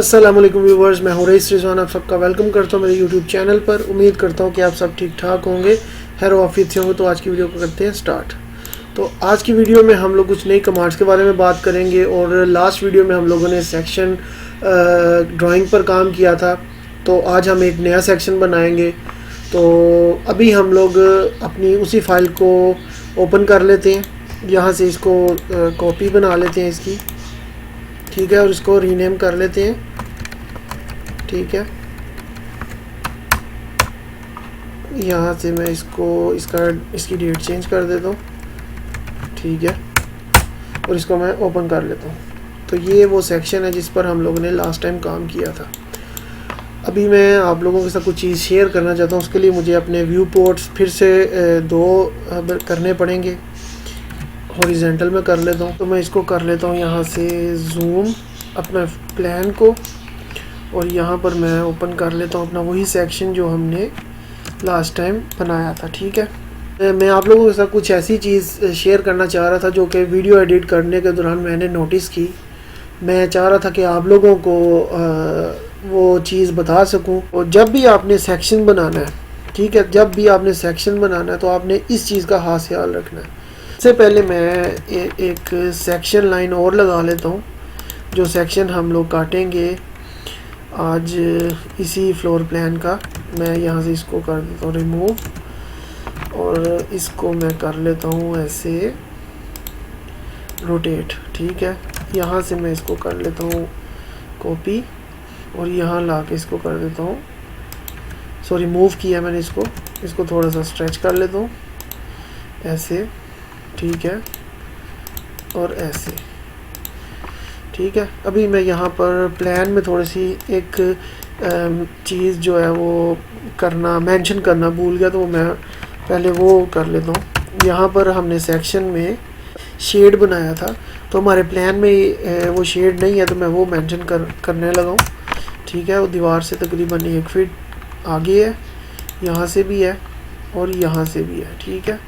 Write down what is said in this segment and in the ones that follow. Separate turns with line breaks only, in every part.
अस्सलाम वालेकुम व्यूवर्स, मैं हूं रईस रिजवान। आप सबका वेलकम करता हूं मेरे यूट्यूब चैनल पर। उम्मीद करता हूं कि आप सब ठीक ठाक होंगे, खैर ऑफिस से होंगे। तो आज की वीडियो को करते हैं स्टार्ट। तो आज की वीडियो में हम लोग कुछ नई कमांड्स के बारे में बात करेंगे और लास्ट वीडियो में हम लोगों ने सेक्शन ड्राइंग पर काम किया था। तो आज हम एक नया सेक्शन बनाएंगे। तो अभी हम लोग अपनी उसी फाइल को ओपन कर लेते हैं, यहाँ से इसको कॉपी बना लेते हैं इसकी, ठीक है, और इसको रीनेम कर लेते हैं, ठीक है। यहाँ से मैं इसकी डेट चेंज कर देता हूँ, ठीक है, और इसको मैं ओपन कर लेता हूँ। तो ये वो सेक्शन है जिस पर हम लोगों ने लास्ट टाइम काम किया था। अभी मैं आप लोगों के साथ कुछ चीज़ शेयर करना चाहता हूँ। उसके लिए मुझे अपने व्यू पोर्ट्स फिर से दो करने पड़ेंगे। हॉरिजेंटल में कर लेता हूँ, तो मैं इसको कर लेता हूँ यहाँ से जूम अपना प्लान को, और यहाँ पर मैं ओपन कर लेता हूँ अपना वही सेक्शन जो हमने लास्ट टाइम बनाया था, ठीक है। मैं आप लोगों के साथ कुछ ऐसी चीज़ शेयर करना चाह रहा था जो कि वीडियो एडिट करने के दौरान मैंने नोटिस की। मैं चाह रहा था कि आप लोगों को वो चीज़ बता सकूं। और जब भी आपने सेक्शन बनाना है, ठीक है, जब भी आपने सेक्शन बनाना है तो आपने इस चीज़ का खास ख्याल रखना है। इससे पहले मैं एक सेक्शन लाइन और लगा लेता हूँ। जो सेक्शन हम लोग काटेंगे आज इसी फ्लोर प्लान का, मैं यहाँ से इसको कर देता हूँ रिमूव, और इसको मैं कर लेता हूँ ऐसे रोटेट, ठीक है। यहाँ से मैं इसको कर लेता हूँ कॉपी, और यहाँ ला के इसको कर देता हूँ, सॉरी मूव किया मैंने इसको थोड़ा सा स्ट्रेच कर लेता हूँ ऐसे, ठीक है, और ऐसे, ठीक है। अभी मैं यहाँ पर प्लान में थोड़ी सी एक चीज़ जो है वो मेंशन करना भूल गया, तो मैं पहले वो कर लेता हूँ। यहाँ पर हमने सेक्शन में शेड बनाया था, तो हमारे प्लान में वो शेड नहीं है, तो मैं वो मेंशन करने लगा हूँ, ठीक है। वो दीवार से तकरीबन 1 फीट आगे है, यहाँ से भी है और यहाँ से भी है, ठीक है।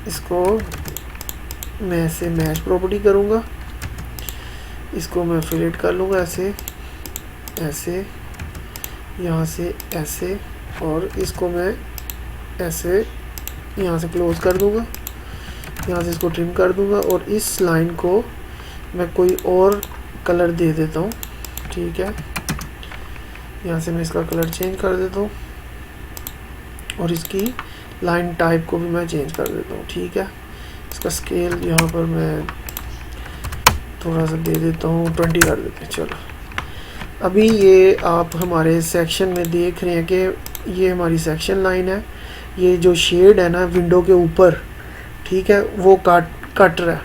इसको मैं ऐसे मैच प्रॉपर्टी करूँगा, इसको मैं फिलेट कर लूँगा ऐसे ऐसे, यहाँ से ऐसे, और इसको मैं ऐसे यहाँ से क्लोज कर दूँगा, यहाँ से इसको ट्रिम कर दूँगा, और इस लाइन को मैं कोई और कलर दे देता हूँ, ठीक है। यहाँ से मैं इसका कलर चेंज कर देता हूँ, और इसकी लाइन टाइप को भी मैं चेंज कर देता हूँ, ठीक है। इसका स्केल यहाँ पर मैं थोड़ा सा दे देता हूँ, 20 कर देते हैं, चलो। अभी ये आप हमारे सेक्शन में देख रहे हैं कि ये हमारी सेक्शन लाइन है। ये जो शेड है ना विंडो के ऊपर, ठीक है, वो कट रहा है,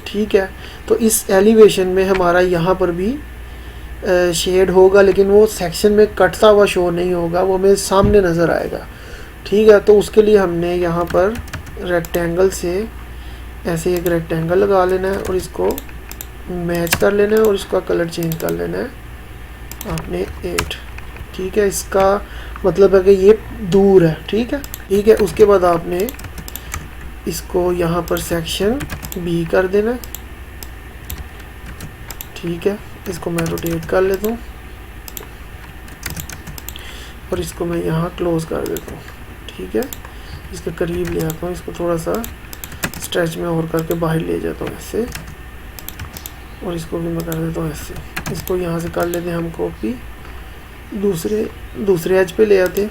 ठीक है। तो इस एलिवेशन में हमारा यहाँ पर भी शेड होगा, लेकिन वो सेक्शन में कटता हुआ शो नहीं होगा, वो हमें सामने नज़र आएगा, ठीक है। तो उसके लिए हमने यहाँ पर रेक्टेंगल से ऐसे एक रेक्टेंगल लगा लेना है, और इसको मैच कर लेना है, और इसका कलर चेंज कर लेना है आपने 8, ठीक है। इसका मतलब है कि ये दूर है, ठीक है, ठीक है। उसके बाद आपने इसको यहाँ पर सेक्शन बी कर देना है, ठीक है। इसको मैं रोटेट कर लेता हूँ, और इसको मैं यहाँ क्लोज कर देता हूँ, ठीक है। इसके करीब ले आता हूँ, इसको थोड़ा सा स्ट्रेच में और करके बाहर ले जाता हूँ ऐसे, और इसको भी मैं कर देता हूँ ऐसे। इसको यहाँ से कर लेते हैं हम कॉपी, दूसरे एज पे ले आते हैं,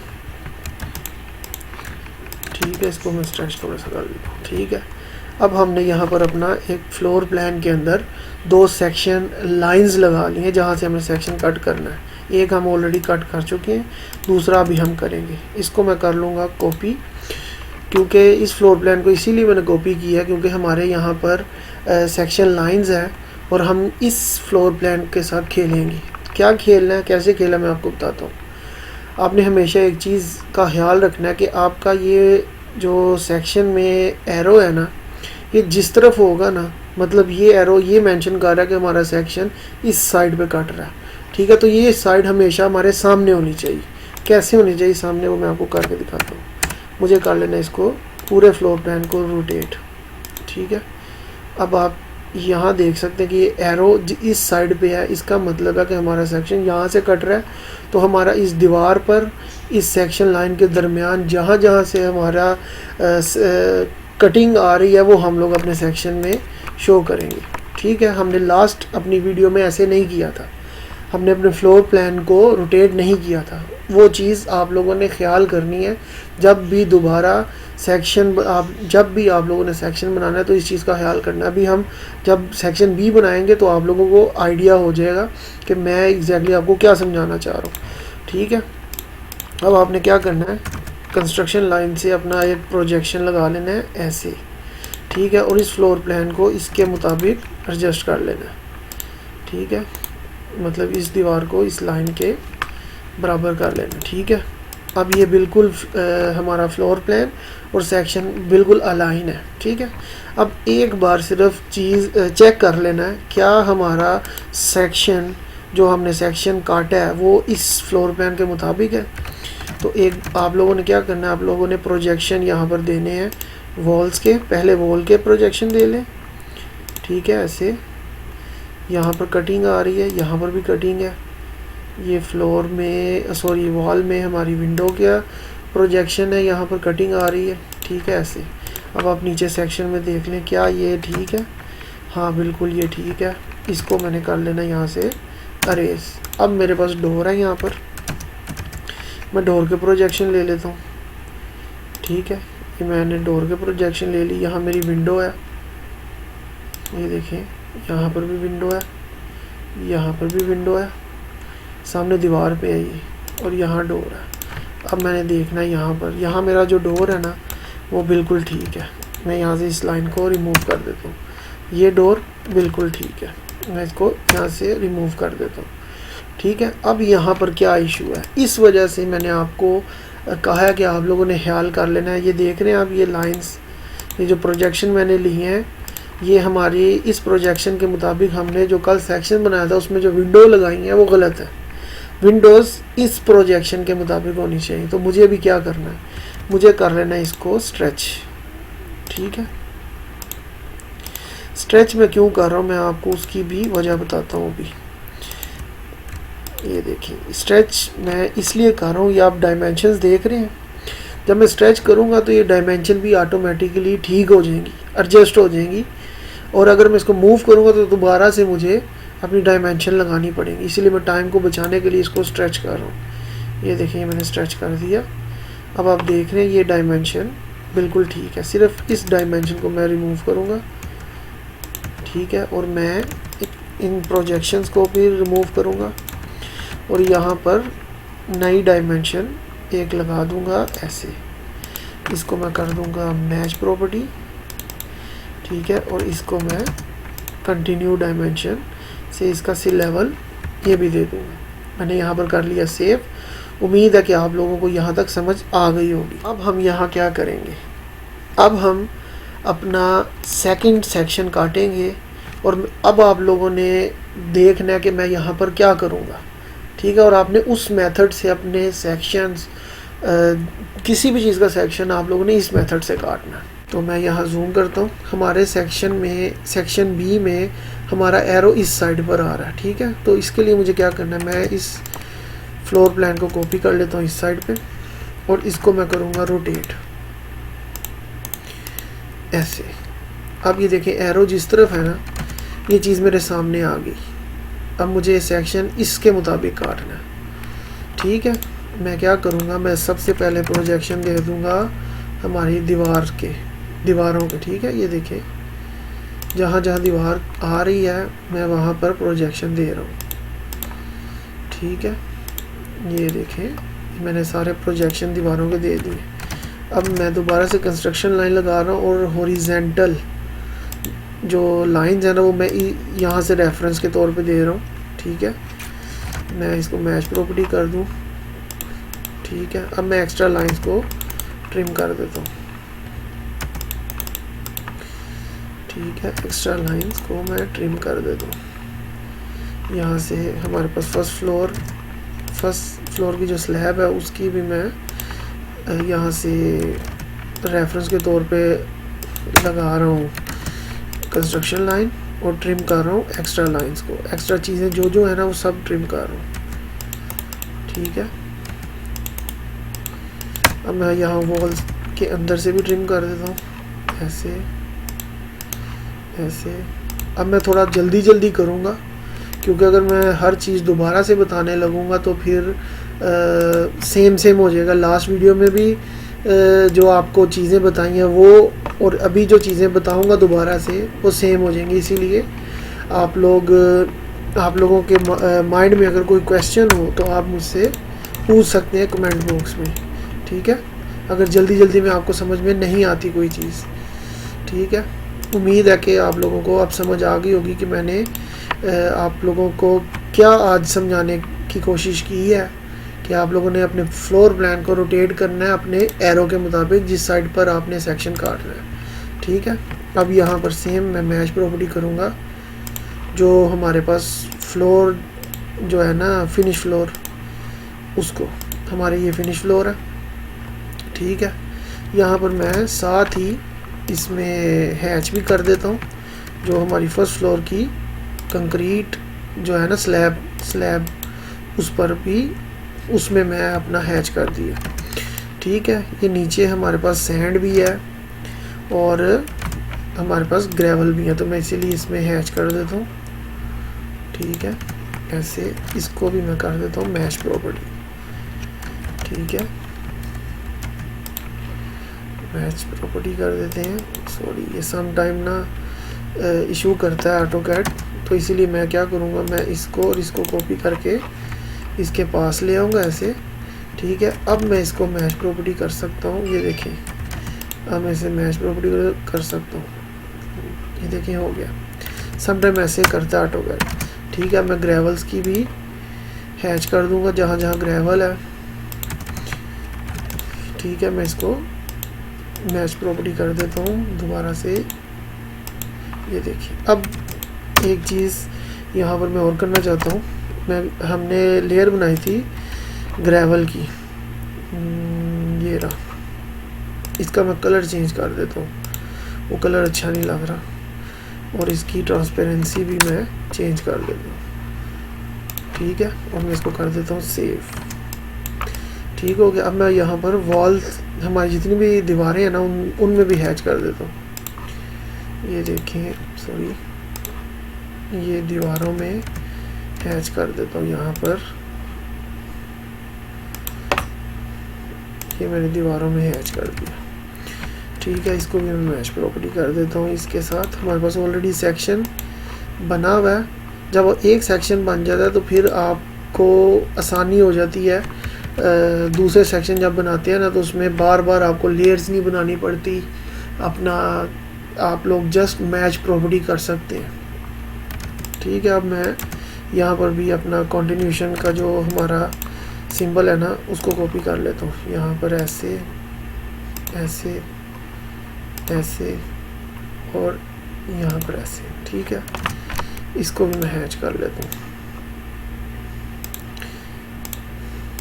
ठीक है। इसको मैं स्ट्रेच थोड़ा सा कर देता हूँ, ठीक है। अब हमने यहाँ पर अपना एक फ्लोर प्लान के अंदर 2 सेक्शन लाइंस लगा ली हैं जहाँ से हमें सेक्शन कट करना है। एक हम ऑलरेडी कट कर चुके हैं, दूसरा भी हम करेंगे। इसको मैं कर लूँगा कॉपी, क्योंकि इस फ्लोर प्लान को इसीलिए मैंने कॉपी किया क्योंकि हमारे यहाँ पर सेक्शन लाइंस हैं, और हम इस फ्लोर प्लान के साथ खेलेंगे। क्या खेलना है, कैसे खेलना है, मैं आपको बताता हूँ। आपने हमेशा एक चीज़ का ख्याल रखना है कि आपका ये जो सेक्शन में एरो है ना, ये जिस तरफ होगा ना, मतलब ये एरो ये मेंशन कर रहा है कि हमारा सेक्शन इस साइड पे कट रहा है, ठीक है। तो ये साइड हमेशा हमारे सामने होनी चाहिए। कैसे होनी चाहिए सामने, वो मैं आपको करके दिखाता हूँ। मुझे कर लेना इसको पूरे फ्लोर प्लान को रोटेट, ठीक है। अब आप यहाँ देख सकते हैं कि ये एरो इस साइड पे है, इसका मतलब है कि हमारा सेक्शन यहाँ से कट रहा है। तो हमारा इस दीवार पर इस सेक्शन लाइन के दरमियान जहाँ जहाँ से हमारा कटिंग आ रही है वो हम लोग अपने सेक्शन में शो करेंगे। ठीक है, हमने लास्ट अपनी वीडियो में ऐसे नहीं किया था, हमने अपने फ्लोर प्लान को रोटेट नहीं किया था। वो चीज़ आप लोगों ने ख्याल करनी है जब भी दोबारा सेक्शन जब भी आप लोगों ने सेक्शन बनाना है तो इस चीज़ का ख्याल करना है। अभी हम जब सेक्शन बी बनाएंगे तो आप लोगों को आइडिया हो जाएगा कि मैं एग्जैक्टली आपको क्या समझाना चाह रहा हूँ। ठीक है, अब आपने क्या करना है, कंस्ट्रक्शन लाइन से अपना एक प्रोजेक्शन लगा लेना है ऐसे। ठीक है, और इस फ्लोर प्लान को इसके मुताबिक एडजस्ट कर लेना है। ठीक है, मतलब इस दीवार को इस लाइन के बराबर कर लेना। ठीक है, अब ये बिल्कुल हमारा फ्लोर प्लान और सेक्शन बिल्कुल अलाइन है। ठीक है, अब एक बार सिर्फ चीज़ चेक कर लेना है क्या हमारा सेक्शन जो हमने सेक्शन काटा है वो इस फ्लोर प्लान के मुताबिक है। तो एक आप लोगों ने क्या करना है, आप लोगों ने प्रोजेक्शन यहाँ पर देने हैं वॉल्स के, पहले वॉल के प्रोजेक्शन दे लें। ठीक है, ऐसे यहाँ पर कटिंग आ रही है, यहाँ पर भी कटिंग है, ये फ्लोर में सॉरी वॉल में हमारी विंडो का प्रोजेक्शन है, यहाँ पर कटिंग आ रही है। ठीक है, ऐसे अब आप नीचे सेक्शन में देख लें क्या ये ठीक है, हाँ बिल्कुल ये ठीक है। इसको मैंने कर लेना यहाँ से अरेज। अब मेरे पास डोर है, यहाँ पर मैं डोर के प्रोजेक्शन ले लेता हूँ। ठीक है, ये मैंने डोर के प्रोजेक्शन ले ली। यहाँ मेरी विंडो है, ये देखें यहाँ पर भी विंडो है, यहाँ पर भी विंडो है, सामने दीवार पे है ये, और यहाँ डोर है। अब मैंने देखना है यहाँ पर, यहाँ मेरा जो डोर है ना वो बिल्कुल ठीक है। मैं यहाँ से इस लाइन को रिमूव कर देता हूँ, ये डोर बिल्कुल ठीक है, मैं इसको यहाँ से रिमूव कर देता हूँ। ठीक है, अब यहाँ पर क्या इशू है, इस वजह से मैंने आपको कहा है कि आप लोगों ने ख्याल कर लेना है। ये देख रहे हैं आप, ये लाइंस, ये जो प्रोजेक्शन मैंने लिए हैं ये हमारी इस प्रोजेक्शन के मुताबिक हमने जो कल सेक्शन बनाया था उसमें जो विंडो लगाई है वो गलत है। विंडोज़ इस प्रोजेक्शन के मुताबिक होनी चाहिए। तो मुझे भी क्या करना है, मुझे कर लेना है इसको स्ट्रेच। ठीक है, स्ट्रेच में क्यों कर रहा हूँ मैं आपको उसकी भी वजह बताता हूँ अभी। ये देखिए स्ट्रेच मैं इसलिए कर रहा हूँ, ये आप डायमेंशंस देख रहे हैं, जब मैं स्ट्रेच करूँगा तो ये डायमेंशन भी ऑटोमेटिकली ठीक हो जाएंगी, एडजस्ट हो जाएंगी। और अगर मैं इसको मूव करूँगा तो दोबारा से मुझे अपनी डायमेंशन लगानी पड़ेगी, इसीलिए मैं टाइम को बचाने के लिए इसको स्ट्रेच कर रहा हूँ। ये देखिए मैंने स्ट्रेच कर दिया। अब आप देख रहे हैं ये डायमेंशन बिल्कुल ठीक है, सिर्फ इस डायमेंशन को मैं रिमूव करूँगा। ठीक है, और मैं इन प्रोजेक्शंस को भी रिमूव करूँगा और यहाँ पर नई डायमेंशन एक लगा दूँगा ऐसे। इसको मैं कर दूँगा मैच प्रॉपर्टी। ठीक है, और इसको मैं कंटिन्यू डायमेंशन से इसका सी लेवल ये भी दे दूँगा। मैंने यहाँ पर कर लिया सेव। उम्मीद है कि आप लोगों को यहाँ तक समझ आ गई होगी। अब हम यहाँ क्या करेंगे, अब हम अपना सेकंड सेक्शन काटेंगे और अब आप लोगों ने देखना है कि मैं यहाँ पर क्या करूँगा। ठीक है, और आपने उस मेथड से अपने सेक्शंस किसी भी चीज़ का सेक्शन आप लोगों ने इस मेथड से काटना। तो मैं यहाँ जूम करता हूँ, हमारे सेक्शन में सेक्शन बी में हमारा एरो इस साइड पर आ रहा है। ठीक है, तो इसके लिए मुझे क्या करना है, मैं इस फ्लोर प्लान को कॉपी कर लेता हूँ इस साइड पे और इसको मैं करूँगा रोटेट ऐसे। अब ये देखें एरो जिस तरफ है ना, ये चीज़ मेरे सामने आ गई। अब मुझे ये सेक्शन इसके मुताबिक काटना है। ठीक है, मैं क्या करूँगा, मैं सबसे पहले प्रोजेक्शन दे दूँगा हमारी दीवारों के। ठीक है, ये देखें जहाँ जहाँ दीवार आ रही है मैं वहाँ पर प्रोजेक्शन दे रहा हूँ। ठीक है, ये देखें मैंने सारे प्रोजेक्शन दीवारों के दे दिए। अब मैं दोबारा से कंस्ट्रक्शन लाइन लगा रहा हूँ और हॉरिजेंटल जो लाइंस है ना वो मैं यहाँ से रेफरेंस के तौर पे दे रहा हूँ। ठीक है, मैं इसको मैच प्रॉपर्टी कर दूँ। ठीक है, अब मैं एक्स्ट्रा लाइंस को ट्रिम कर देता हूँ। ठीक है, एक्स्ट्रा लाइंस को मैं ट्रिम कर देता हूँ। यहाँ से हमारे पास फर्स्ट फ्लोर की जो स्लैब है उसकी भी मैं यहाँ से रेफरेंस के तौर पे लगा रहा हूँ कंस्ट्रक्शन लाइन। और ट्रिम कर रहा हूँ एक्स्ट्रा लाइंस को, एक्स्ट्रा चीज़ें जो जो है ना वो सब ट्रिम कर रहा हूँ। ठीक है, अब मैं यहाँ वॉल्स के अंदर से भी ट्रिम कर देता हूँ, ऐसे ऐसे। अब मैं थोड़ा जल्दी जल्दी करूँगा, क्योंकि अगर मैं हर चीज़ दोबारा से बताने लगूँगा तो फिर सेम हो जाएगा। लास्ट वीडियो में भी जो आपको चीज़ें बताई हैं वो, और अभी जो चीज़ें बताऊँगा दोबारा से वो सेम हो जाएंगी। इसीलिए आप लोगों के माइंड में अगर कोई क्वेश्चन हो तो आप मुझसे पूछ सकते हैं कमेंट बॉक्स में। ठीक है, अगर जल्दी जल्दी में आपको समझ में नहीं आती कोई चीज़। ठीक है, उम्मीद है कि आप लोगों को अब समझ आ गई होगी कि मैंने आप लोगों को क्या आज समझाने की कोशिश की है कि आप लोगों ने अपने फ्लोर प्लान को रोटेट करना है अपने एरो के मुताबिक, जिस साइड पर आपने सेक्शन काटना है। ठीक है, अब यहाँ पर सेम मैं मैच प्रॉपर्टी करूँगा। जो हमारे पास फ्लोर जो है ना फिनिश फ्लोर, उसको हमारे ये फिनिश फ्लोर है। ठीक है, यहाँ पर मैं साथ ही इसमें हैच भी कर देता हूँ। जो हमारी फर्स्ट फ्लोर की कंक्रीट जो है ना स्लैब उस पर भी, उसमें मैं अपना हैच कर दिया। ठीक है, ये नीचे हमारे पास सैंड भी है और हमारे पास ग्रेवल भी है, तो मैं इसीलिए इसमें हैच कर देता हूँ। ठीक है, ऐसे इसको भी मैं कर देता हूँ मैश प्रॉपर्टी। ठीक है, मैच प्रॉपर्टी कर देते हैं। सॉरी, ये सम टाइम ना इशू करता है ऑटोकैड, तो इसीलिए मैं क्या करूँगा, मैं इसको और इसको कॉपी करके इसके पास ले आऊँगा ऐसे। ठीक है, अब मैं इसको मैच प्रॉपर्टी कर सकता हूँ। ये देखिए, अब मैं इसे मैच प्रॉपर्टी कर सकता हूँ। ये देखिए हो गया। सम टाइम ऐसे करता है ऑटोकैड। ठीक है, मैं ग्रेवल्स की भी हैच कर दूँगा जहाँ जहाँ ग्रेवल है। ठीक है, मैं इसको मैच प्रॉपर्टी कर देता हूँ दोबारा से। ये देखिए, अब एक चीज़ यहाँ पर मैं और करना चाहता हूँ। हमने लेयर बनाई थी ग्रेवल की, ये रहा, इसका मैं कलर चेंज कर देता हूँ, वो कलर अच्छा नहीं लग रहा, और इसकी ट्रांसपेरेंसी भी मैं चेंज कर देता हूँ। ठीक है, और मैं इसको कर देता हूँ सेव। ठीक हो गया। अब मैं यहाँ पर वॉल्स, हमारी जितनी भी दीवारें हैं ना उनमें भी हैच कर देता हूँ। ये देखें, सॉरी, ये दीवारों में हैच कर देता हूँ। यहाँ पर ये मैंने दीवारों में हैच कर दिया। ठीक है, इसको भी मैं मैच प्रॉपर्टी कर देता हूँ इसके साथ। हमारे पास ऑलरेडी सेक्शन बना हुआ है। जब एक सेक्शन बन जाता है तो फिर आपको आसानी हो जाती है। दूसरे सेक्शन जब बनाते हैं ना तो उसमें बार बार आपको लेयर्स नहीं बनानी पड़ती, अपना आप लोग जस्ट मैच प्रॉपर्टी कर सकते हैं। ठीक है, अब मैं यहाँ पर भी अपना कंटिन्यूशन का जो हमारा सिंबल है ना उसको कॉपी कर लेता हूँ। यहाँ पर ऐसे ऐसे ऐसे और यहाँ पर ऐसे। ठीक है, इसको भी मैं हैच कर लेता हूँ।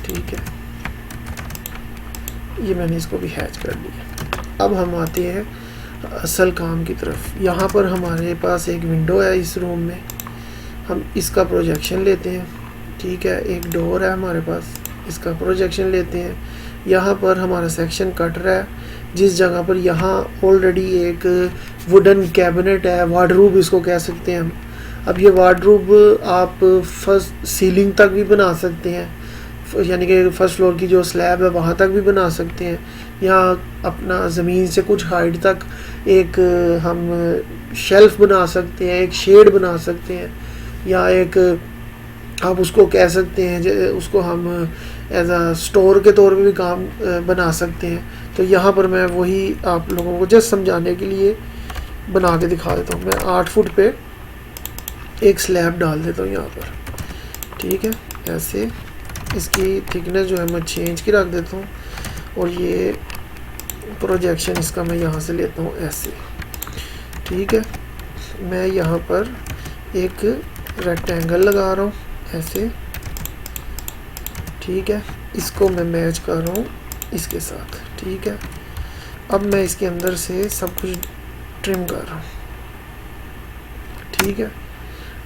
ठीक है, ये मैंने इसको भी हैच कर लिया। अब हम आते हैं असल काम की तरफ। यहाँ पर हमारे पास एक विंडो है इस रूम में, हम इसका प्रोजेक्शन लेते हैं। ठीक है, एक डोर है हमारे पास, इसका प्रोजेक्शन लेते हैं। यहाँ पर हमारा सेक्शन कट रहा है, जिस जगह पर यहाँ ऑलरेडी एक वुडन कैबिनेट है, वार्डरूब इसको कह सकते हैं हम। अब ये वार्डरूब आप फर्स्ट सीलिंग तक भी बना सकते हैं, यानी कि फर्स्ट फ्लोर की जो स्लैब है वहाँ तक भी बना सकते हैं। यहाँ अपना ज़मीन से कुछ हाइट तक एक हम शेल्फ बना सकते हैं, एक शेड बना सकते हैं, या एक आप उसको कह सकते हैं, उसको हम एज अ स्टोर के तौर पे भी काम बना सकते हैं। तो यहाँ पर मैं वही आप लोगों को जस्ट समझाने के लिए बना के दिखा देता हूँ। मैं 8 फुट पे एक स्लैब डाल देता हूँ यहाँ पर। ठीक है, ऐसे इसकी थिकनेस जो है मैं चेंज की रख देता हूँ, और ये प्रोजेक्शन इसका मैं यहाँ से लेता हूँ ऐसे। ठीक है, मैं यहाँ पर एक रेक्टेंगल लगा रहा हूँ ऐसे। ठीक है, इसको मैं मैच कर रहा हूँ इसके साथ। ठीक है, अब मैं इसके अंदर से सब कुछ ट्रिम कर रहा हूँ। ठीक है।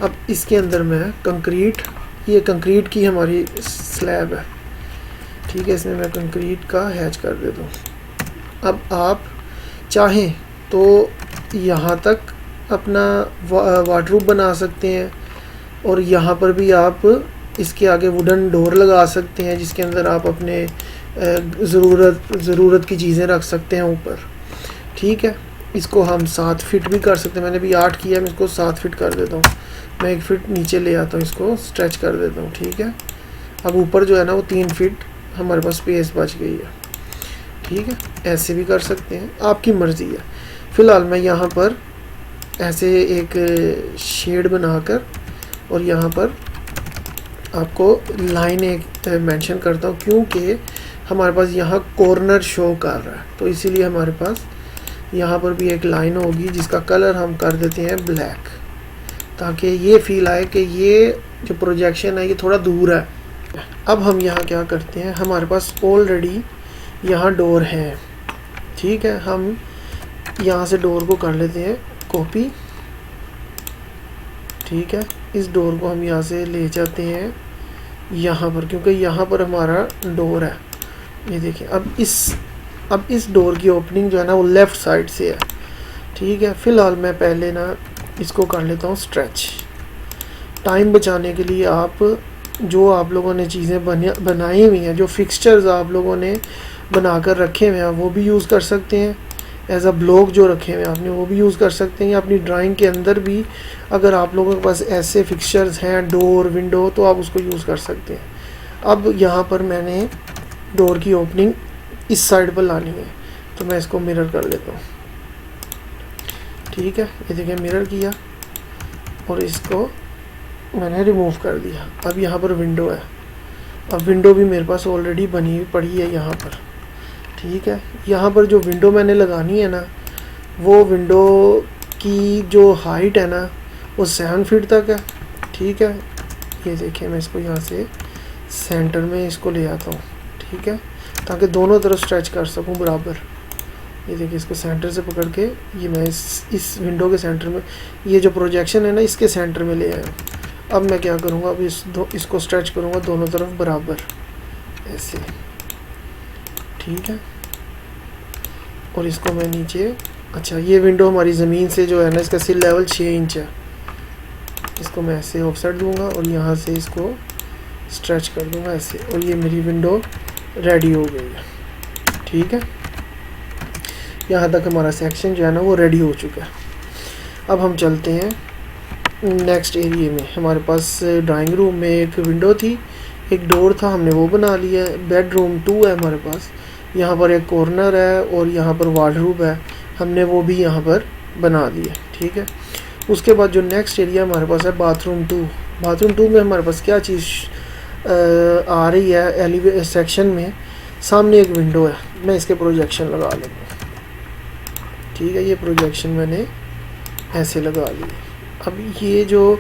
अब इसके अंदर मैं कंक्रीट, ये कंक्रीट की हमारी स्लैब है, ठीक है, इसमें मैं कंक्रीट का हैच कर देता हूँ। अब आप चाहें तो यहाँ तक अपना वार्डरोब बना सकते हैं और यहाँ पर भी आप इसके आगे वुडन डोर लगा सकते हैं जिसके अंदर आप अपने ज़रूरत की चीज़ें रख सकते हैं ऊपर, ठीक है। इसको हम 7 फीट भी कर सकते हैं, मैंने भी 8 किया, मैं इसको 7 फीट कर देता हूँ। मैं 1 फीट नीचे ले आता हूँ, इसको स्ट्रेच कर देता हूँ, ठीक है। अब ऊपर जो है ना वो 3 फीट हमारे पास स्पेस बच गई है, ठीक है। ऐसे भी कर सकते हैं, आपकी मर्ज़ी है। फ़िलहाल मैं यहाँ पर ऐसे एक शेड बनाकर और यहाँ पर आपको लाइन एक मेंशन करता हूँ, क्योंकि हमारे पास यहाँ कॉर्नर शो कर रहा है, तो इसीलिए हमारे पास यहाँ पर भी एक लाइन होगी जिसका कलर हम कर देते हैं ब्लैक, ताकि ये फील आए कि ये जो प्रोजेक्शन है ये थोड़ा दूर है। अब हम यहाँ क्या करते हैं, हमारे पास ऑलरेडी यहाँ डोर है, ठीक है। हम यहाँ से डोर को कर लेते हैं कॉपी, ठीक है। इस डोर को हम यहाँ से ले जाते हैं यहाँ पर, क्योंकि यहाँ पर हमारा डोर है, ये देखिए। अब इस डोर की ओपनिंग जो है ना वो लेफ़्ट साइड से है, ठीक है। फ़िलहाल मैं पहले ना इसको कर लेता हूँ स्ट्रेच। टाइम बचाने के लिए आप जो आप लोगों ने चीज़ें बनाई हुई हैं, जो फिक्सचर्स आप लोगों ने बना कर रखे हुए हैं वो भी यूज़ कर सकते हैं। एज अ ब्लॉक जो रखे हुए हैं आपने वो भी यूज़ कर सकते हैं, या अपनी ड्राइंग के अंदर भी अगर आप लोगों के पास ऐसे फिक्सचर्स हैं, डोर विंडो, तो आप उसको यूज़ कर सकते हैं। अब यहाँ पर मैंने डोर की ओपनिंग इस साइड पर लानी है, तो मैं इसको मिरर कर लेता हूँ, ठीक है। ये देखिए मिरर किया और इसको मैंने रिमूव कर दिया। अब यहाँ पर विंडो है, अब विंडो भी मेरे पास ऑलरेडी बनी हुई पड़ी है यहाँ पर, ठीक है। यहाँ पर जो विंडो मैंने लगानी है ना, वो विंडो की जो हाइट है ना वो 7 फीट तक है, ठीक है। ये देखिए मैं इसको यहाँ से सेंटर में इसको ले आता हूँ, ठीक है, ताकि दोनों तरफ स्ट्रेच कर सकूँ बराबर। ये देखिए इसको सेंटर से पकड़ के ये मैं इस विंडो के सेंटर में, ये जो प्रोजेक्शन है ना इसके सेंटर में ले आया। अब मैं क्या करूँगा, अब इसको स्ट्रेच करूँगा दोनों तरफ बराबर ऐसे, ठीक है। और इसको मैं नीचे, अच्छा ये विंडो हमारी ज़मीन से जो है ना इसका सिल लेवल 6 इंच है, इसको मैं ऐसे ऑफसेट दूंगा और यहाँ से इसको स्ट्रेच कर दूंगा ऐसे, और ये मेरी विंडो रेडी हो गई है, ठीक है। यहाँ तक हमारा सेक्शन जो है ना वो रेडी हो चुका है। अब हम चलते हैं नेक्स्ट एरिया में। हमारे पास ड्राइंग रूम में एक विंडो थी, एक डोर था, हमने वो बना लिया है। बेडरूम 2 है हमारे पास, यहाँ पर एक कॉर्नर है और यहाँ पर वार्डरोब है, हमने वो भी यहाँ पर बना दिया, ठीक है। उसके बाद जो नेक्स्ट एरिया हमारे पास है बाथरूम 2। बाथरूम 2 में हमारे पास क्या चीज़ आ रही है, सेक्शन में सामने एक विंडो है, मैं इसके प्रोजेक्शन लगा लूँगा, ठीक है। ये प्रोजेक्शन मैंने ऐसे लगा ली। अब ये जो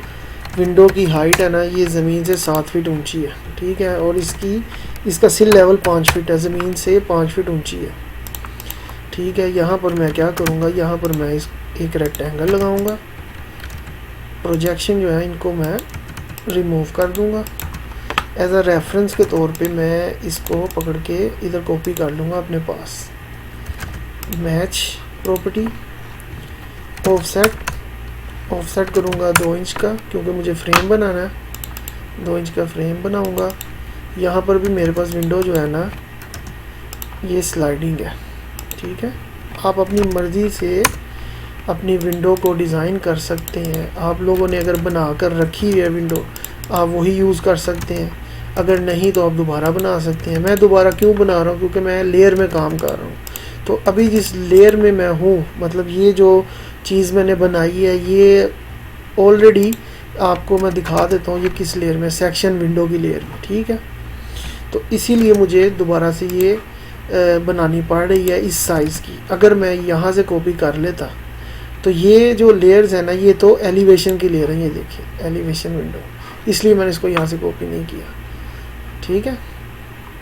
विंडो की हाइट है ना ये ज़मीन से 7 फीट ऊंची है, ठीक है, और इसका सिल लेवल 5 फीट है, ज़मीन से 5 फीट ऊंची है, ठीक है। यहाँ पर मैं क्या करूँगा, यहाँ पर मैं एक रेक्टेंगल लगाऊँगा, प्रोजेक्शन जो है इनको मैं रिमूव कर दूँगा। एज अ रेफरेंस के तौर पे मैं इसको पकड़ के इधर कॉपी कर लूँगा अपने पास। मैच प्रॉपर्टी, ऑफसेट करूँगा 2 इंच का, क्योंकि मुझे फ्रेम बनाना है, 2 इंच का फ्रेम बनाऊँगा। यहाँ पर भी मेरे पास विंडो जो है ना ये स्लाइडिंग है, ठीक है। आप अपनी मर्ज़ी से अपनी विंडो को डिज़ाइन कर सकते हैं। आप लोगों ने अगर बना कर रखी है विंडो, आप वही यूज़ कर सकते हैं, अगर नहीं तो आप दोबारा बना सकते हैं। मैं दोबारा क्यों बना रहा हूँ, क्योंकि मैं लेयर में काम कर रहा हूँ। तो अभी जिस लेयर में मैं हूँ, मतलब ये जो चीज़ मैंने बनाई है ये ऑलरेडी आपको मैं दिखा देता हूँ ये किस लेयर में, सेक्शन विंडो की लेयर में, ठीक है। तो इसीलिए मुझे दोबारा से ये बनानी पड़ रही है इस साइज़ की। अगर मैं यहाँ से कॉपी कर लेता तो ये जो लेयर्स है ना ये तो एलिवेशन की लेयर है, ये देखिए एलिवेशन विंडो, इसलिए मैंने इसको यहाँ से कॉपी नहीं किया, ठीक है।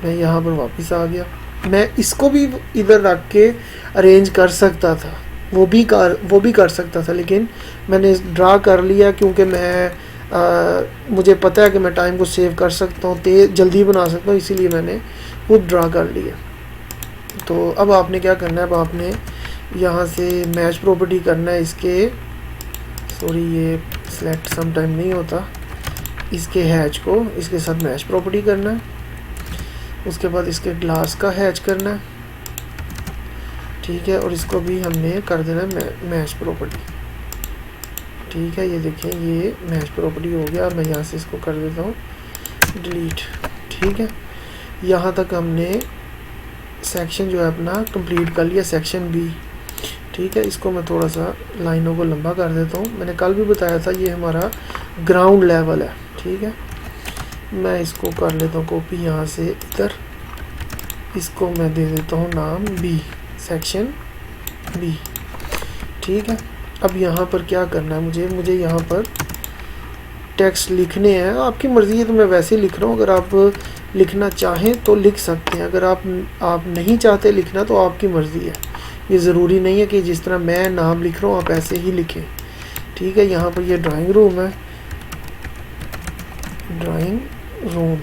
मैं यहाँ पर वापस आ गया, मैं इसको भी इधर रख के अरेंज कर सकता था, वो भी कर सकता था, लेकिन मैंने ड्रा कर लिया क्योंकि मुझे पता है कि मैं टाइम को सेव कर सकता हूँ, जल्दी बना सकता हूँ, इसीलिए मैंने वो ड्रा कर लिया। तो अब आपने क्या करना है, अब आपने यहाँ से मैच प्रॉपर्टी करना है इसके, सॉरी ये सेलेक्ट सम टाइम नहीं होता, इसके हैच को इसके साथ मैच प्रॉपर्टी करना है। उसके बाद इसके ग्लास का हैच करना है, ठीक है, और इसको भी हमने कर देना मैच प्रॉपर्टी, ठीक है। ये देखें ये मैच प्रॉपर्टी हो गया। मैं यहाँ से इसको कर देता हूँ डिलीट, ठीक है। यहाँ तक हमने सेक्शन जो है अपना कंप्लीट कर लिया, सेक्शन बी, ठीक है। इसको मैं थोड़ा सा लाइनों को लंबा कर देता हूँ। मैंने कल भी बताया था ये हमारा ग्राउंड लेवल है, ठीक है। मैं इसको कर लेता हूँ कॉपी यहाँ से इधर, इसको मैं दे देता हूँ नाम बी, सेक्शन बी, ठीक है। अब यहाँ पर क्या करना है, मुझे यहाँ पर टेक्स्ट लिखने हैं, आपकी मर्ज़ी है तो मैं वैसे ही लिख रहा हूँ। अगर आप लिखना चाहें तो लिख सकते हैं, अगर आप नहीं चाहते लिखना तो आपकी मर्ज़ी है। ये ज़रूरी नहीं है कि जिस तरह मैं नाम लिख रहा हूँ आप ऐसे ही लिखें, ठीक है। यहाँ पर ये ड्राइंग रूम है, ड्राइंग रूम,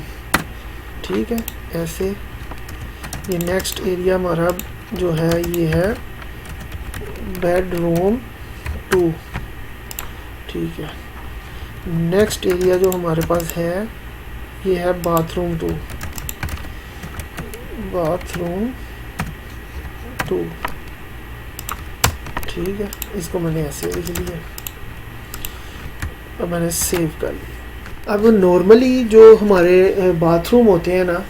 ठीक है, ऐसे। ये नेक्स्ट एरिया हमारा जो है ये है बेडरूम 2, ठीक है। नेक्स्ट एरिया जो हमारे पास है ये है बाथरूम 2, बाथरूम 2, ठीक है। इसको मैंने ऐसे लिख लिया, अब मैंने सेव कर लिया। अब नॉर्मली जो हमारे बाथरूम होते हैं ना,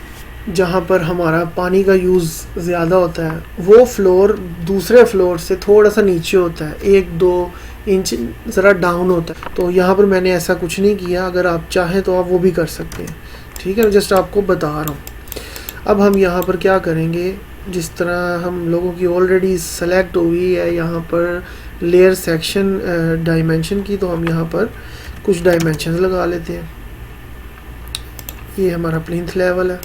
जहाँ पर हमारा पानी का यूज़ ज़्यादा होता है, वो फ्लोर दूसरे फ्लोर से थोड़ा सा नीचे होता है, 1-2 इंच ज़रा डाउन होता है। तो यहाँ पर मैंने ऐसा कुछ नहीं किया, अगर आप चाहें तो आप वो भी कर सकते हैं, ठीक है। जस्ट आपको बता रहा हूँ। अब हम यहाँ पर क्या करेंगे, जिस तरह हम लोगों की ऑलरेडी सेलेक्ट हुई है यहाँ पर लेयर सेक्शन डायमेंशन की, तो हम यहाँ पर कुछ डायमेंशन लगा लेते हैं। ये हमारा प्लिंथ लेवल है,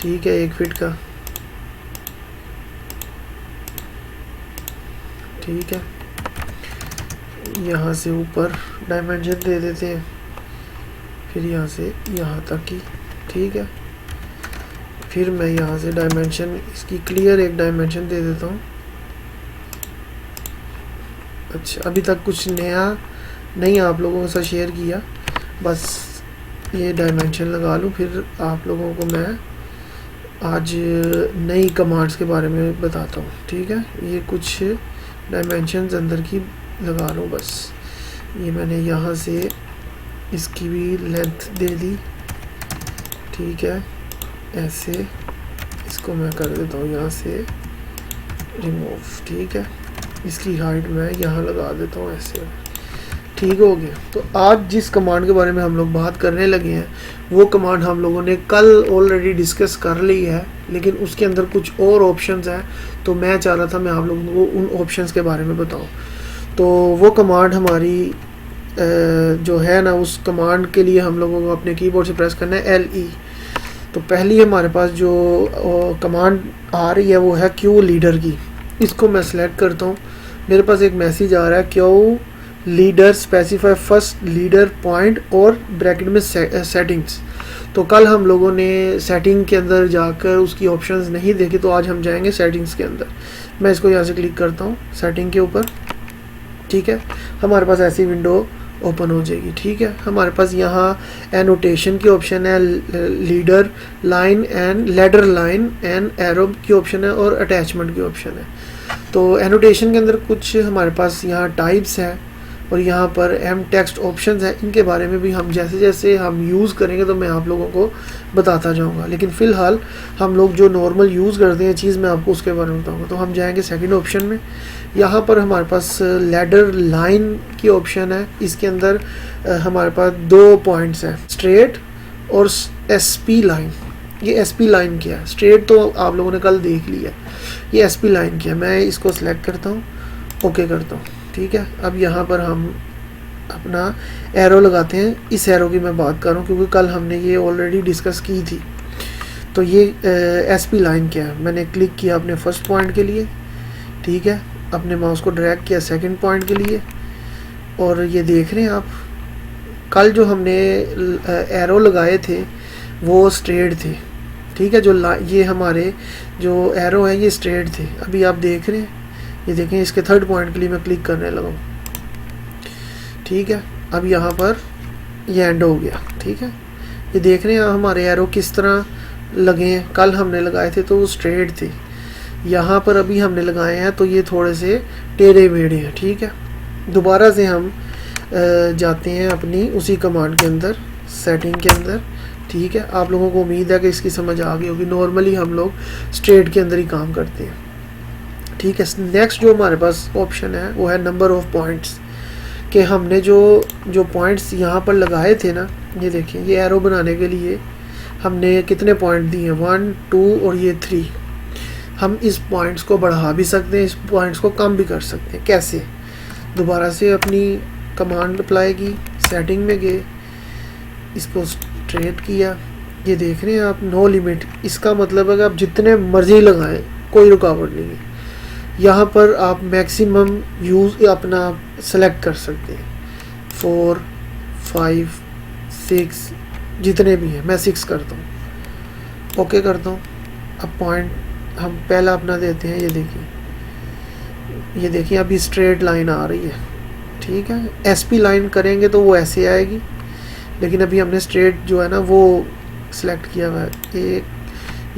ठीक है, 1 फीट का, ठीक है। यहाँ से ऊपर डायमेंशन दे देते हैं, फिर यहाँ से यहाँ तक की, ठीक है। फिर मैं यहाँ से डायमेंशन इसकी क्लियर एक डायमेंशन दे देता हूँ। अच्छा, अभी तक कुछ नया नहीं आप लोगों के साथ शेयर किया, बस ये डायमेंशन लगा लूँ, फिर आप लोगों को मैं आज नई कमांड्स के बारे में बताता हूँ, ठीक है। ये कुछ डायमेंशंस अंदर की लगा लूँ बस। ये मैंने यहाँ से इसकी भी लेंथ दे दी, ठीक है, ऐसे। इसको मैं कर देता हूँ यहाँ से रिमूव, ठीक है। इसकी हाइट मैं यहाँ लगा देता हूँ ऐसे, ठीक हो गया। तो आज जिस कमांड के बारे में हम लोग बात करने लगे हैं वो कमांड हम लोगों ने कल ऑलरेडी डिस्कस कर ली है, लेकिन उसके अंदर कुछ और ऑप्शंस हैं, तो मैं चाह रहा था मैं आप लोगों को उन ऑप्शंस के बारे में बताऊं। तो वो कमांड हमारी जो है ना, उस कमांड के लिए हम लोगों को अपने कीबोर्ड से प्रेस करना है LE। तो पहली हमारे पास जो कमांड आ रही है वो है क्यू लीडर की। इसको मैं सेलेक्ट करता हूँ, मेरे पास एक मैसेज आ रहा है Q leader specify first leader point और ब्रैकेट में सेटिंग्स। तो कल हम लोगों ने सेटिंग के अंदर जाकर उसकी ऑप्शंस नहीं देखे, तो आज हम जाएंगे सेटिंग्स के अंदर। मैं इसको यहाँ से क्लिक करता हूँ सेटिंग के ऊपर, ठीक है। हमारे पास ऐसी विंडो ओपन हो जाएगी, ठीक है। हमारे पास यहाँ एनोटेशन की ऑप्शन है, leader line and ladder line and arrow की ऑप्शन है, और अटैचमेंट की ऑप्शन है। तो एनोटेशन के अंदर कुछ हमारे पास यहाँ टाइप्स हैं, और यहाँ पर एम टेक्स्ट ऑप्शंस हैं। इनके बारे में भी हम जैसे जैसे हम यूज़ करेंगे तो मैं आप लोगों को बताता जाऊँगा, लेकिन फ़िलहाल हम लोग जो नॉर्मल यूज़ करते हैं चीज़ मैं आपको उसके बारे में बताऊँगा। तो हम जाएंगे सेकंड ऑप्शन में। यहाँ पर हमारे पास लैडर लाइन की ऑप्शन है। इसके अंदर हमारे पास 2 पॉइंट्स हैं, स्ट्रेट और SP लाइन। ये SP लाइन क्या है, स्ट्रेट तो आप लोगों ने कल देख लिया, ये SP लाइन क्या है। मैं इसको सिलेक्ट करता हूँ, ओके करता हूँ, ठीक है। अब यहाँ पर हम अपना एरो लगाते हैं। इस एरो की मैं बात कर रहा हूँ क्योंकि कल हमने ये ऑलरेडी डिस्कस की थी। तो ये SP लाइन क्या है, मैंने क्लिक किया अपने फर्स्ट पॉइंट के लिए, ठीक है। अपने माउस को ड्रैग किया सेकंड पॉइंट के लिए, और ये देख रहे हैं आप, कल जो हमने एरो लगाए थे वो स्ट्रेट थे, ठीक है। जो ये हमारे जो एरो हैं ये स्ट्रेट थे। अभी आप देख रहे हैं, ये देखें, इसके थर्ड पॉइंट के लिए मैं क्लिक करने लगा हूँ, ठीक है। अब यहाँ पर ये एंड हो गया, ठीक है। ये देख रहे हैं हमारे एरो किस तरह लगे हैं, कल हमने लगाए थे तो वो स्ट्रेट थे, यहाँ पर अभी हमने लगाए हैं तो ये थोड़े से टेढ़े मेढ़े हैं, ठीक है। दोबारा से हम जाते हैं अपनी उसी कमांड के अंदर, सेटिंग के अंदर, ठीक है। आप लोगों को उम्मीद है कि इसकी समझ आ गई होगी। नॉर्मली हम लोग स्ट्रेट के अंदर ही काम करते हैं, ठीक है। नेक्स्ट जो हमारे पास ऑप्शन है वो है नंबर ऑफ पॉइंट्स, कि हमने जो पॉइंट्स यहाँ पर लगाए थे ना, ये देखिए, ये एरो बनाने के लिए हमने कितने पॉइंट दिए हैं, 1 2 और ये 3। हम इस पॉइंट्स को बढ़ा भी सकते हैं, इस पॉइंट्स को कम भी कर सकते हैं। कैसे? दोबारा से अपनी कमांड अप्लाई की, सेटिंग में गए, इसको स्ट्रेट किया, ये देख रहे हैं आप, नो लिमिट। इसका मतलब है कि आप जितने मर्जी लगाएं, कोई रुकावट नहीं है। यहाँ पर आप मैक्सिमम यूज़ अपना सेलेक्ट कर सकते हैं, 4 5 6 जितने भी हैं। मैं 6 करता हूँ, ओके करता हूँ। अब पॉइंट हम पहला अपना देते हैं, ये देखिए अभी स्ट्रेट लाइन आ रही है, ठीक है। एसपी लाइन करेंगे तो वो ऐसे आएगी, लेकिन अभी हमने स्ट्रेट जो है ना वो सिलेक्ट किया हुआ है। एक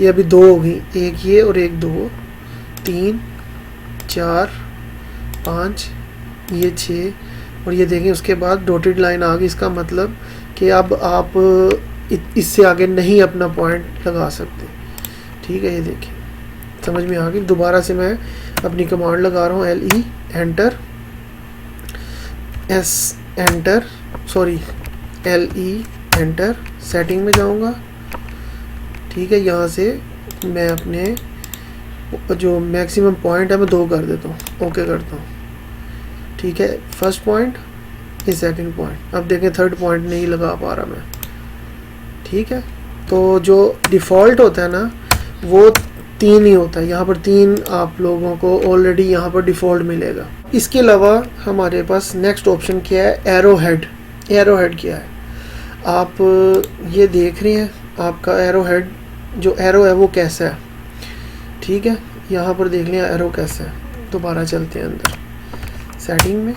ये अभी 2 होगी, एक ये और एक 2, 3 4 5, ये 6, और ये देखें उसके बाद डॉटेड लाइन आ गई। इसका मतलब कि अब आप इससे आगे नहीं अपना पॉइंट लगा सकते, ठीक है। ये देखिए समझ में आ गई। दोबारा से मैं अपनी कमांड लगा रहा हूँ, LE enter, LE enter, setting में जाऊँगा, ठीक है। यहाँ से मैं अपने जो मैक्सिमम पॉइंट है मैं 2 कर देता हूँ, ओके करता हूँ, ठीक है। फर्स्ट पॉइंट, ये सेकंड पॉइंट। अब देखें थर्ड पॉइंट नहीं लगा पा रहा मैं, ठीक है। तो जो डिफ़ॉल्ट होता है ना वो 3 ही होता है। यहाँ पर 3 आप लोगों को ऑलरेडी यहाँ पर डिफ़ॉल्ट मिलेगा। इसके अलावा हमारे पास नेक्स्ट ऑप्शन क्या है, एरो हेड। एरो हेड क्या है, आप ये देख रहे हैं, आपका एरो हेड जो एरो है वो कैसा है, ठीक है। यहाँ पर देख लें एरो कैसा है। दोबारा चलते हैं अंदर सेटिंग में,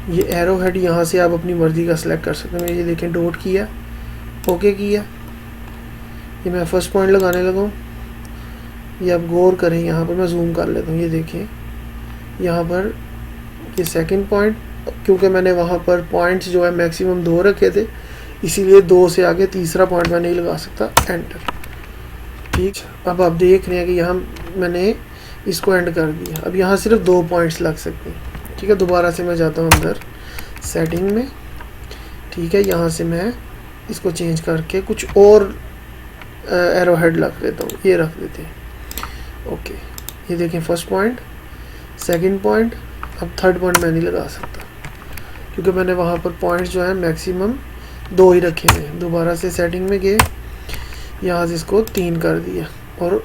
ये एरो हेड यहाँ से आप अपनी मर्ज़ी का सिलेक्ट कर सकते हैं। ये देखें डॉट किया, ओके किया, ये मैं फर्स्ट पॉइंट लगाने लगा हूँ। ये आप गौर करें, यहाँ पर मैं जूम कर लेता हूँ, ये देखें यहाँ पर ये सेकंड पॉइंट, क्योंकि मैंने वहाँ पर पॉइंट्स जो है मैक्सिमम 2 रखे थे, इसीलिए 2 से आगे तीसरा पॉइंट मैं नहीं लगा सकता, एंटर, ठीक। अब आप देख रहे हैं कि यहाँ मैंने इसको एंड कर दिया। अब यहाँ सिर्फ 2 पॉइंट्स लग सकते हैं, ठीक है। दोबारा से मैं जाता हूँ अंदर सेटिंग में, ठीक है। यहाँ से मैं इसको चेंज करके कुछ और एरो हेड रख देता हूँ, ये रख देते हैं, ओके। ये देखें फर्स्ट पॉइंट, सेकंड पॉइंट। अब थर्ड पॉइंट मैं नहीं लगा सकता क्योंकि मैंने वहाँ पर पॉइंट्स जो है मैक्सिमम 2 ही रखे हैं। दोबारा से सेटिंग में गए, यहाँ से इसको 3 कर दिया और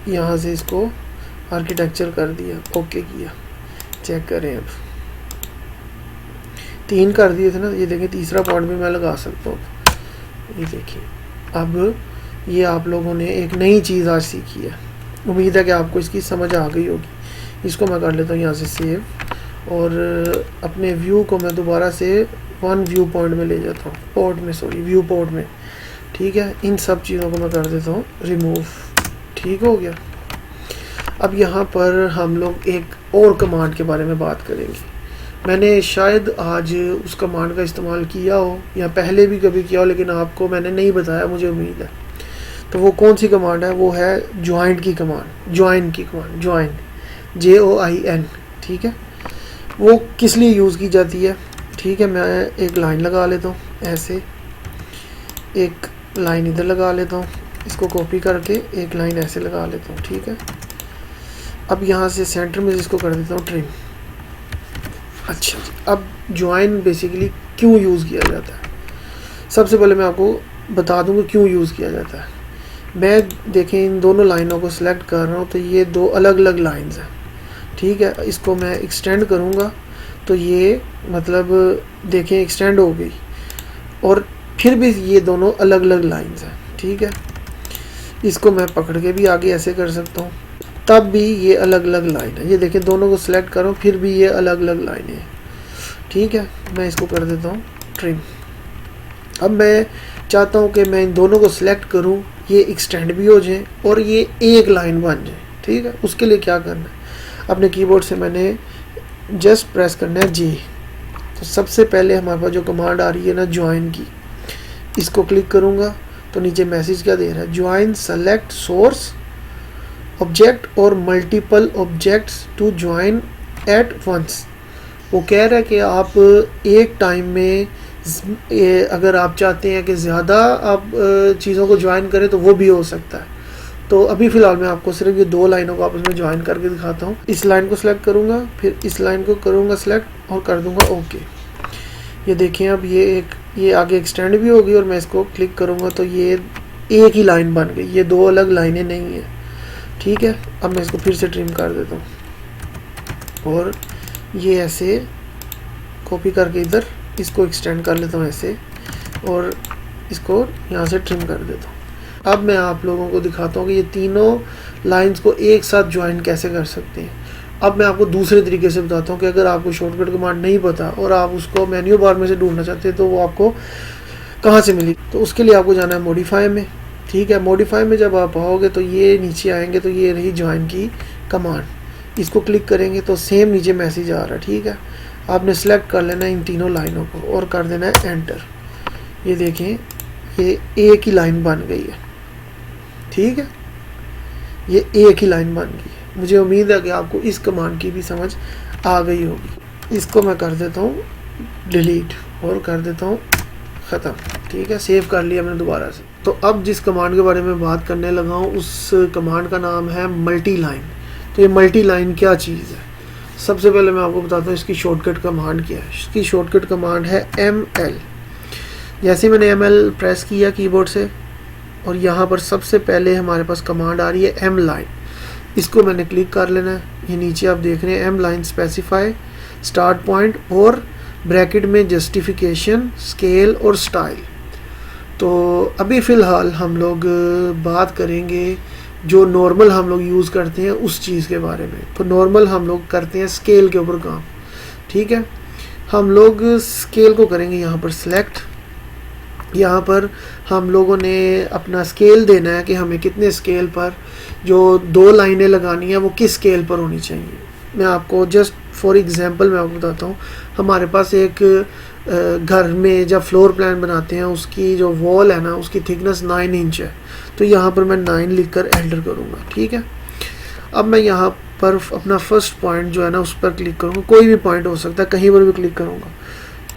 यहाँ से इसको आर्किटेक्चर कर दिया, ओके किया। चेक करें, अब 3 कर दिए थे ना, ये देखें तीसरा पॉइंट भी मैं लगा सकता हूँ। ये देखिए, अब ये आप लोगों ने एक नई चीज़ आज सीखी है। उम्मीद है कि आपको इसकी समझ आ गई होगी। इसको मैं कर लेता हूँ यहाँ से सेव, और अपने व्यू को मैं दोबारा से 1 व्यू पॉइंट में ले जाता हूँ, व्यू पोर्ट में, ठीक है। इन सब चीज़ों को मैं कर देता हूँ रिमूव, ठीक हो गया। अब यहाँ पर हम लोग एक और कमांड के बारे में बात करेंगे। मैंने शायद आज उस कमांड का इस्तेमाल किया हो या पहले भी कभी किया हो, लेकिन आपको मैंने नहीं बताया, मुझे उम्मीद है। तो वो कौन सी कमांड है, वो है ज्वाइन की कमांड, ज्वाइन JOIN, ठीक है। वो किस लिए यूज़ की जाती है, ठीक है। मैं एक लाइन लगा लेता हूँ, ऐसे एक लाइन इधर लगा लेता हूँ, इसको कॉपी करके एक लाइन ऐसे लगा लेता हूँ, ठीक है। अब यहाँ से सेंटर में इसको कर देता हूँ ट्रिम। अच्छा, अब ज्वाइन बेसिकली क्यों यूज़ किया जाता है, सबसे पहले मैं आपको बता दूँगा क्यों यूज़ किया जाता है। मैं देखें इन दोनों लाइनों को सिलेक्ट कर रहा हूँ तो ये 2 अलग अलग लाइंस हैं, ठीक है। इसको मैं एक्सटेंड करूँगा तो ये मतलब देखें एक्सटेंड हो गई, और फिर भी ये दोनों अलग अलग लाइंस हैं, ठीक है। इसको मैं पकड़ के भी आगे ऐसे कर सकता हूँ, तब भी ये अलग अलग लाइन है। ये देखें दोनों को सिलेक्ट करो फिर भी ये अलग अलग लाइनें हैं, ठीक है। मैं इसको कर देता हूँ ट्रिम। अब मैं चाहता हूँ कि मैं इन दोनों को सिलेक्ट करूँ, ये एक्सटेंड भी हो जाए और ये एक लाइन बन जाए, ठीक है। उसके लिए क्या करना है, अपने कीबोर्ड से मैंने जस्ट प्रेस करना है J। तो सबसे पहले हमारे पास जो कमांड आ रही है ना ज्वाइन की, इसको क्लिक करूँगा तो नीचे मैसेज क्या दे रहा है, ज्वाइन सेलेक्ट सोर्स ऑब्जेक्ट और multiple objects to join at once. वो कह रहा है कि आप एक टाइम में अगर आप चाहते हैं कि ज़्यादा आप चीज़ों को ज्वाइन करें तो वो भी हो सकता है। तो अभी फ़िलहाल मैं आपको सिर्फ ये दो लाइनों को आपस में ज्वाइन करके दिखाता हूँ। इस लाइन को सिलेक्ट करूँगा, फिर इस लाइन को करूँगा सिलेक्ट और कर दूँगा ओके। ये देखें अब ये आगे एक्सटेंड भी होगी और मैं इसको क्लिक करूँगा तो ये एक ही लाइन बन गई, ये दो अलग लाइनें नहीं हैं, ठीक है। अब मैं इसको फिर से ट्रिम कर देता हूँ और ये ऐसे कॉपी करके इधर इसको एक्सटेंड कर लेता हूँ ऐसे, और इसको यहाँ से ट्रिम कर देता हूँ। अब मैं आप लोगों को दिखाता हूँ कि ये तीनों लाइंस को एक साथ ज्वाइन कैसे कर सकते हैं। अब मैं आपको दूसरे तरीके से बताता हूँ कि अगर आपको शॉर्टकट कमांड नहीं पता और आप उसको मेन्यू बार में से ढूंढना चाहते हैं तो वो आपको कहाँ से मिली। तो उसके लिए आपको जाना है मॉडिफाई में, ठीक है। मॉडिफाई में जब आप आओगे तो ये नीचे आएंगे तो ये रही ज्वाइन की कमांड, इसको क्लिक करेंगे तो सेम नीचे मैसेज आ रहा है, ठीक है। आपने सेलेक्ट कर लेना है इन तीनों लाइनों को और कर देना है एंटर। ये देखें ये एक ही लाइन बन गई है, ठीक है। ये एक ही लाइन बन गई है। मुझे उम्मीद है कि आपको इस कमांड की भी समझ आ गई होगी। इसको मैं कर देता हूँ डिलीट और कर देता हूँ ख़त्म, ठीक है। सेव कर लिया मैंने दोबारा से। तो अब जिस कमांड के बारे में बात करने लगा हूँ उस कमांड का नाम है मल्टी लाइन। तो ये मल्टी लाइन क्या चीज़ है, सबसे पहले मैं आपको बताता हूँ इसकी शॉर्टकट कमांड क्या है। इसकी शॉर्टकट कमांड है ML। जैसे मैंने ML प्रेस किया कीबोर्ड से और यहाँ पर सबसे पहले हमारे पास कमांड आ रही है M लाइन, इसको मैंने क्लिक कर लेना है। ये नीचे आप देख रहे हैं M line specify start point और ब्रैकेट में जस्टिफिकेशन स्केल और स्टाइल। तो अभी फ़िलहाल हम लोग बात करेंगे जो नॉर्मल हम लोग यूज़ करते हैं उस चीज़ के बारे में। तो नॉर्मल हम लोग करते हैं स्केल के ऊपर काम, ठीक है। हम लोग स्केल को करेंगे यहाँ पर सिलेक्ट। यहाँ पर हम लोगों ने अपना स्केल देना है कि हमें कितने स्केल पर जो दो लाइनें लगानी है वो किस स्केल पर होनी चाहिए। मैं आपको जस्ट फॉर एग्जांपल मैं आपको बताता हूँ। हमारे पास एक घर में जब फ्लोर प्लान बनाते हैं उसकी जो वॉल है ना उसकी थिकनेस 9 इंच है। तो यहाँ पर मैं 9 लिखकर एंटर करूँगा, ठीक है। अब मैं यहाँ पर अपना फर्स्ट पॉइंट जो है ना उस पर क्लिक करूँगा, कोई भी पॉइंट हो सकता है, कहीं पर भी क्लिक करूँगा।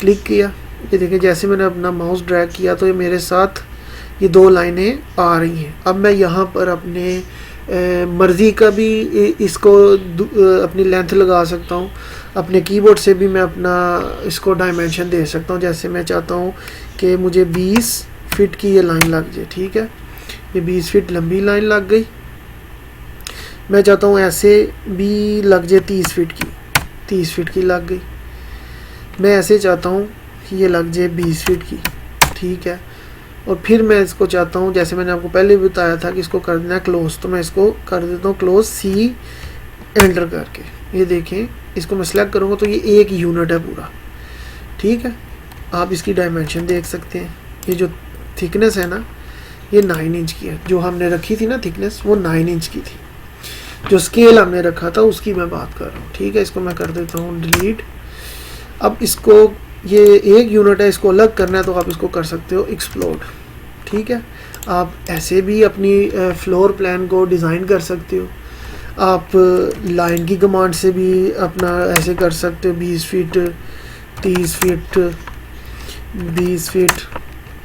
क्लिक किया, ये देखिए जैसे मैंने अपना माउस ड्रैग किया तो ये मेरे साथ ये दो लाइनें आ रही हैं। अब मैं यहाँ पर अपने मर्ज़ी का भी इसको अपनी लेंथ लगा सकता हूँ। अपने कीबोर्ड से भी मैं अपना इसको डायमेंशन दे सकता हूँ। जैसे मैं चाहता हूँ कि मुझे 20 फीट की ये लाइन लग जाए, ठीक है। ये 20 फीट लंबी लाइन लग गई। मैं चाहता हूँ ऐसे भी लग जाए 30 फीट की, 30 फीट की लग गई। मैं ऐसे चाहता हूँ कि ये लग जाए 20 फीट की, ठीक है। और फिर मैं इसको चाहता हूँ, जैसे मैंने आपको पहले भी बताया था कि इसको कर देना है क्लोज, तो मैं इसको कर देता हूँ क्लोज सी एंटर करके। ये देखें इसको मैं सेलेक्ट करूँगा तो ये एक यूनिट है पूरा, ठीक है। आप इसकी डायमेंशन देख सकते हैं। ये जो थिकनेस है ना ये 9 इंच की है। जो हमने रखी थी ना थिकनेस वो 9 इंच की थी। जो स्केल हमने रखा था उसकी मैं बात कर रहा हूँ, ठीक है। इसको मैं कर देता हूँ डिलीट। अब इसको ये एक यूनिट है, इसको अलग करना है तो आप इसको कर सकते हो एक्सप्लोड, ठीक है। आप ऐसे भी अपनी फ्लोर प्लान को डिज़ाइन कर सकते हो। आप लाइन की कमांड से भी अपना ऐसे कर सकते हो 20 फीट 30 फीट 20 फीट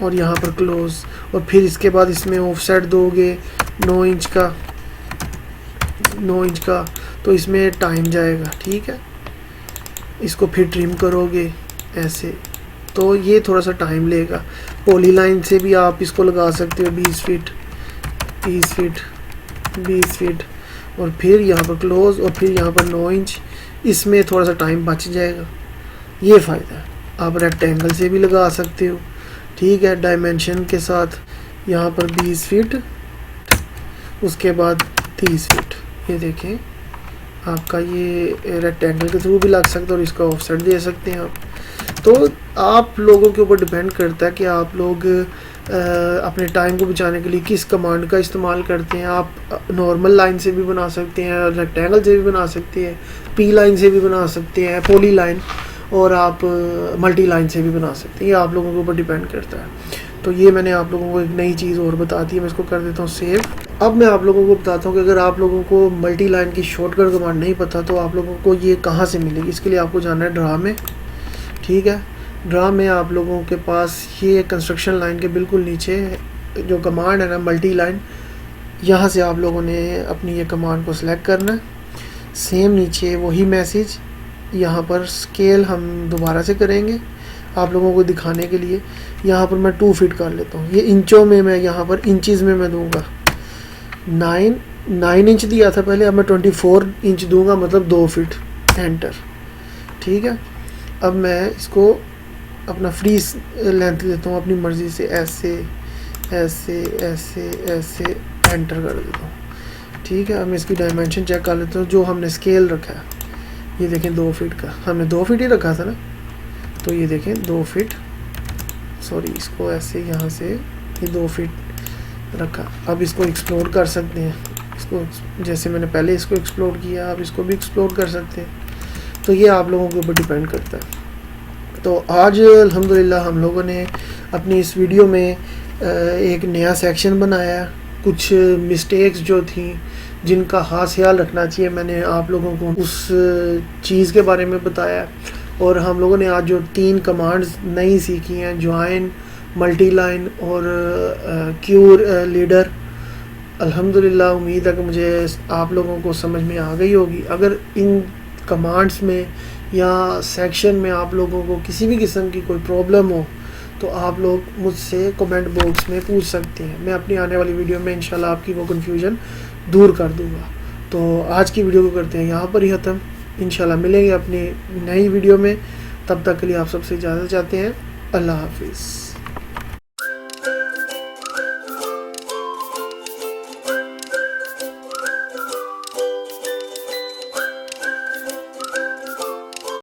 और यहाँ पर क्लोज। और फिर इसके बाद इसमें ऑफसेट दोगे 9 इंच का तो इसमें टाइम जाएगा, ठीक है। इसको फिर ट्रिम करोगे ऐसे तो ये थोड़ा सा टाइम लेगा। पॉली लाइन से भी आप इसको लगा सकते हो 20 फीट 30 फीट 20 फीट और फिर यहाँ पर क्लोज़ और फिर यहाँ पर 9 इंच। इसमें थोड़ा सा टाइम बच जाएगा, ये फ़ायदा है। आप रेक्टेंगल से भी लगा सकते हो, ठीक है, डायमेंशन के साथ। यहाँ पर 20 फीट, उसके बाद 30 फीट। ये देखें, आपका ये रेक्टेंगल के थ्रू भी लग सकता है और इसका ऑफसेट दे सकते हैं आप। तो आप लोगों के ऊपर डिपेंड करता है कि आप लोग अपने टाइम को बचाने के लिए किस कमांड का इस्तेमाल करते हैं। आप नॉर्मल लाइन से भी बना सकते हैं, रेक्टेंगल से भी बना सकते हैं, पी लाइन से भी बना सकते हैं, पॉली लाइन, और आप मल्टी लाइन से भी बना सकते हैं। ये आप लोगों के ऊपर डिपेंड करता है। तो ये मैंने आप लोगों को एक नई चीज़ और बता दी है, मैं इसको कर देता हूँ सेव। अब मैं आप लोगों को बताता हूँ कि अगर आप लोगों को मल्टी लाइन की शॉर्टकट कमांड नहीं पता तो आप लोगों को ये कहाँ से मिलेगी। इसके लिए आपको जाना है ड्रा में, ठीक है। ड्रा में आप लोगों के पास ये कंस्ट्रक्शन लाइन के बिल्कुल नीचे जो कमांड है ना, मल्टी लाइन, यहाँ से आप लोगों ने अपनी ये कमांड को सिलेक्ट करना है। सेम नीचे वही मैसेज, यहाँ पर स्केल हम दोबारा से करेंगे आप लोगों को दिखाने के लिए। यहाँ पर मैं 2 फीट कर लेता हूँ, ये इंचों में, मैं यहाँ पर इंचज़ में मैं दूँगा 9 इंच दिया था पहले, अब मैं 24 इंच दूँगा, मतलब 2 फीट। एंटर, ठीक है। अब मैं इसको अपना फ्री लेंथ लेता हूँ अपनी मर्ज़ी से, ऐसे ऐसे ऐसे ऐसे एंटर कर देता हूँ, ठीक है। अब मैं इसकी डायमेंशन चेक कर लेता हूँ। जो हमने स्केल रखा है, ये देखें 2 फीट का, हमने 2 फीट ही रखा था ना, तो ये देखें 2 फीट, सॉरी, इसको ऐसे यहाँ से ये 2 फीट रखा। अब इसको एक्सप्लोर कर सकते हैं, इसको जैसे मैंने पहले इसको एक्सप्लोर किया, आप इसको भी एक्सप्लोर कर सकते हैं। तो ये आप लोगों के ऊपर डिपेंड करता है। तो आज अल्हम्दुलिल्लाह हम लोगों ने अपनी इस वीडियो में एक नया सेक्शन बनाया। कुछ मिस्टेक्स जो थी जिनका ख़ास ख्याल रखना चाहिए, मैंने आप लोगों को उस चीज़ के बारे में बताया। और हम लोगों ने आज जो 3 कमांड्स नई सीखी हैं, ज्वाइन, मल्टी लाइन और क्यूर लीडर, अल्हम्दुलिल्लाह उम्मीद है कि मुझे आप लोगों को समझ में आ गई होगी। अगर इन कमांड्स में या सेक्शन में आप लोगों को किसी भी किस्म की कोई प्रॉब्लम हो तो आप लोग मुझसे कमेंट बॉक्स में पूछ सकते हैं। मैं अपनी आने वाली वीडियो में इंशाल्लाह आपकी वो कन्फ्यूजन दूर कर दूँगा। तो आज की वीडियो को करते हैं यहाँ पर ही ख़त्म। इंशाल्लाह मिलेंगे अपनी नई वीडियो में, तब तक के लिए आप सबसे इजाज़त चाहते हैं। अल्लाह हाफिज़।